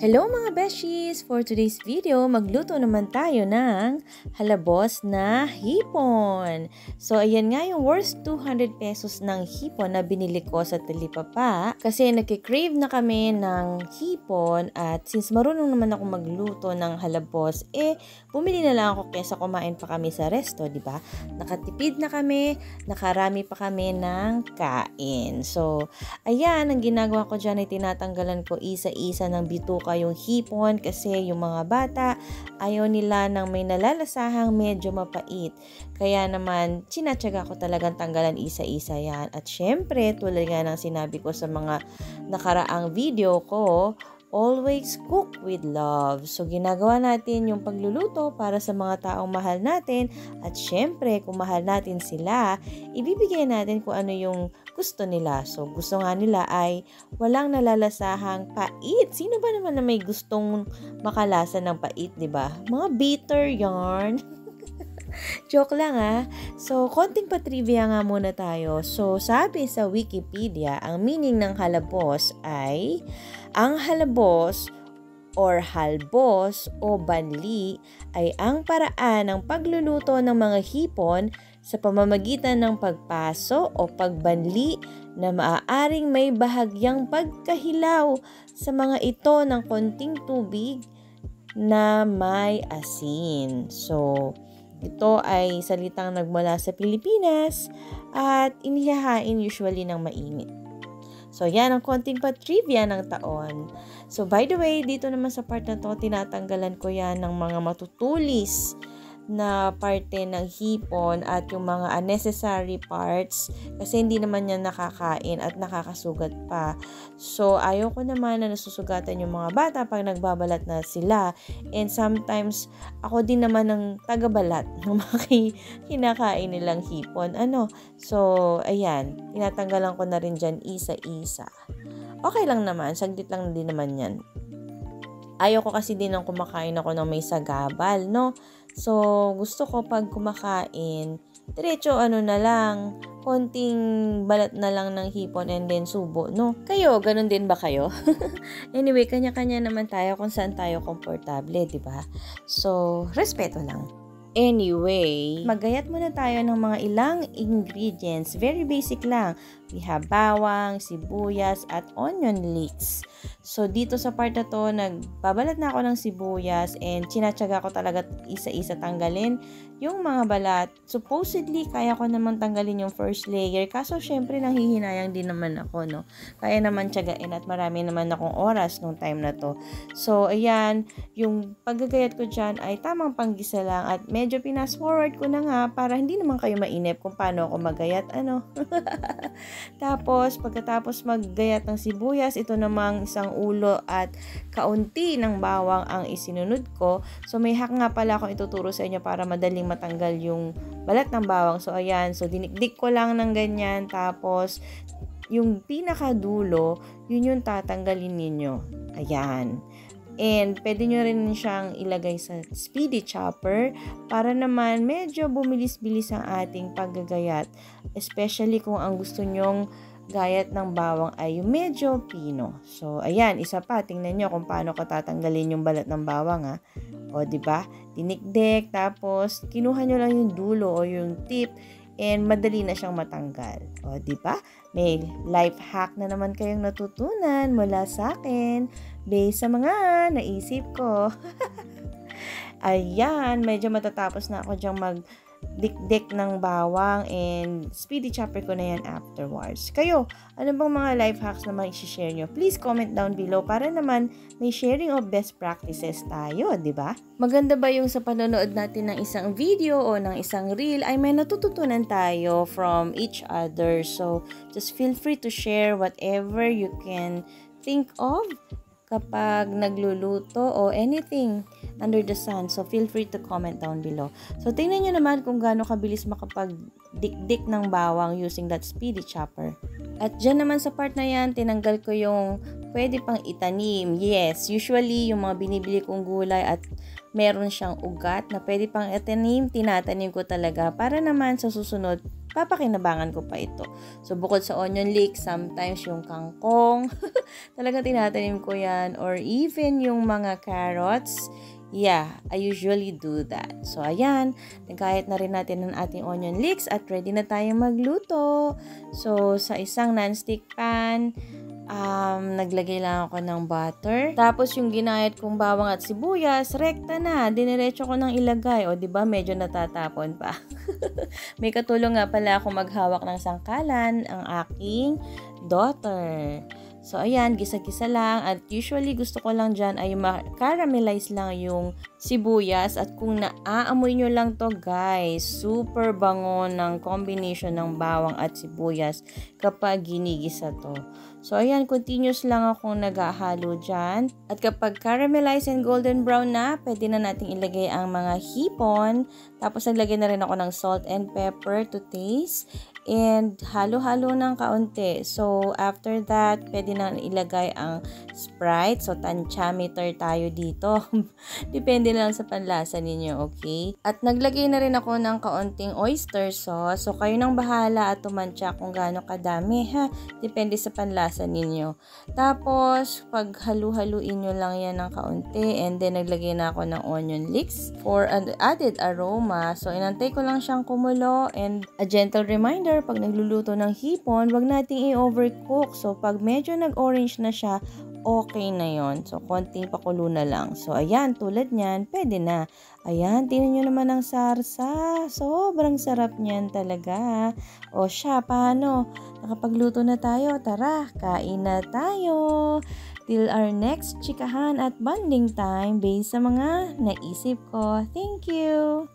Hello mga beshies! For today's video, magluto naman tayo ng halabos na hipon. So ayan nga yung worth 200 pesos ng hipon na binili ko sa Talipapa. Kasi nagkikrave na kami ng hipon at since marunong naman ako magluto ng halabos, bumili na lang ako kesa kumain pa kami sa resto, di ba? Nakatipid na kami, nakarami pa kami ng kain. So ayan, ang ginagawa ko dyan ay tinatanggalan ko isa-isa ng bituka yung hipon kasi yung mga bata ayaw nila ng may nalalasahang medyo mapait. Kaya naman, sinatsaga ko talagang tanggalan isa-isa yan. At syempre, tulad nga ng sinabi ko sa mga nakaraang video ko, always cook with love. So, ginagawa natin yung pagluluto para sa mga taong mahal natin. At syempre, kung mahal natin sila, ibibigay natin kung ano yung gusto nila. So, gusto nga nila ay walang nalalasahang pait. Sino ba naman na may gustong makalasa ng pait, di ba? Mga bitter yarn. Joke lang So, konting patrivia nga muna tayo. So, sabi sa Wikipedia, ang meaning ng halabos ay ang halabos or halbos o banli ay ang paraan ng pagluluto ng mga hipon sa pamamagitan ng pagpaso o pagbanli na maaaring may bahagyang pagkahilaw sa mga ito ng konting tubig na may asin. So, ito ay salitang nagmula sa Pilipinas at inihahain usually ng mainit. So, yan ang konting pa-trivia ng taon. So, by the way, dito naman sa part na to, tinatanggalan ko yan ng mga matutulis na parte ng hipon at yung mga unnecessary parts kasi hindi naman yan nakakain at nakakasugat pa. So, ayaw ko naman na nasusugatan yung mga bata pag nagbabalat na sila. And sometimes, ako din naman ang tagabalat ng mga kinakain nilang hipon. So, ayan. Tinatanggalan ko na rin dyan isa-isa. Okay lang naman. Saglit lang din naman yan. Ayaw ko kasi din ng kumakain ako ng may sagabal, no? So, gusto ko pag kumakain, diretso na lang, konting balat na lang ng hipon and then subo, no? Kayo, ganun din ba kayo? Anyway, kanya-kanya naman tayo kung saan tayo komportable, di ba? So, respeto lang. Anyway, maggayat muna tayo ng mga ilang ingredients. Very basic lang. We have bawang, sibuyas, at onion leeks. So, dito sa part na to, nagbabalat na ako ng sibuyas and sinatsaga ko talaga isa-isa tanggalin yung mga balat. Supposedly, kaya ko naman tanggalin yung first layer. Kaso, syempre, nanghihinayang din naman ako, no? Kaya naman tsagain at marami naman akong oras nung time na to. So, ayan, yung paggagayat ko dyan ay tamang panggisa lang at medyo pinas forward ko na nga para hindi naman kayo mainip kung paano ako magayat, Tapos, pagkatapos maggayat ng sibuyas, ito namang isang ulo at kaunti ng bawang ang isinunod ko. So, may hack nga pala akong ituturo sa inyo para madaling matanggal yung balat ng bawang. So, ayan. So, dinikdik ko lang ng ganyan. Tapos, yung pinakadulo, yun yung tatanggalin ninyo. Ayan. And pwede nyo rin siyang ilagay sa speedy chopper para naman medyo bumilis-bilis ang ating paggagayat. Especially kung ang gusto nyong gayat ng bawang ay yung medyo pino. So, ayan, isa pa, tingnan nyo kung paano ko tatanggalin yung balat ng bawang, O, diba? Dinikdik, tapos kinuha nyo lang yung dulo o yung tip and madali na siyang matanggal. O, diba? May life hack na naman kayong natutunan mula sa akin based sa mga naisip ko. Ayan, medyo matatapos na ako dyang magdikdik ng bawang and speedy chopper ko na yan afterwards. Kayo, ano bang mga life hacks na mai-share nyo? Please comment down below para naman may sharing of best practices tayo, di ba? Maganda ba yung sa panonood natin ng isang video o ng isang reel ay may natututunan tayo from each other. So, just feel free to share whatever you can think of kapag nagluluto o anything under the sun. So, feel free to comment down below. So, tingnan nyo naman kung gaano kabilis makapag-dikdik ng bawang using that speedy chopper. At dyan naman sa part na yan, tinanggal ko yung pwede pang itanim. Yes, usually yung mga binibili kong gulay at meron siyang ugat na pwede pang itanim, tinatanim ko talaga para naman sa susunod, papakinabangan ko pa ito. So, bukod sa onion leeks, sometimes yung kangkong, talaga tinatanim ko yan. Or even yung mga carrots, yeah, I usually do that. So, ayan, nagkahit na rin natin ang ating onion leeks at ready na tayong magluto. So, sa isang non-stick pan, naglagay lang ako ng butter. Tapos yung ginayat kong bawang at sibuyas, rekta na. Diniretso ko nang ilagay. O, diba, medyo natatapon pa. May katulong nga pala ako maghawak ng sangkalan, ang aking daughter. So, ayan, gisa-gisa lang. At usually, gusto ko lang dyan ay caramelize lang yung sibuyas. At kung naaamoy nyo lang to guys, super bango ng combination ng bawang at sibuyas kapag ginigisa to. So, ayan, continuous lang akong naghahalo dyan. At kapag caramelized and golden brown na, pwede na nating ilagay ang mga hipon. Tapos, naglagay na rin ako ng salt and pepper to taste. And halo-halo ng kaunti. So, after that, pwede na ilagay ang Sprite. So, tansyameter tayo dito. Depende lang sa panlasa ninyo, okay? At naglagay na rin ako ng kaunting oyster sauce. So, kayo nang bahala at tumansya kung gaano kadami, ha? Depende sa panlasa ninyo. Tapos, pag halu-haluin nyo lang yan ng kaunti. And then, naglagay na ako ng onion leeks for an added aroma. So, inantay ko lang siyang kumulo. And a gentle reminder, pag nagluluto ng hipon, wag nating i-overcook. So, pag medyo nag-orange na siya, okay na yon. So, konting pakulo na lang. So, ayan, tulad niyan, pwede na. Ayan, tingnan nyo naman ang sarsa. Sobrang sarap niyan talaga. O siya, paano? Nakapagluto na tayo. Tara, kain na tayo. Till our next chikahan at bonding time based sa mga naisip ko. Thank you!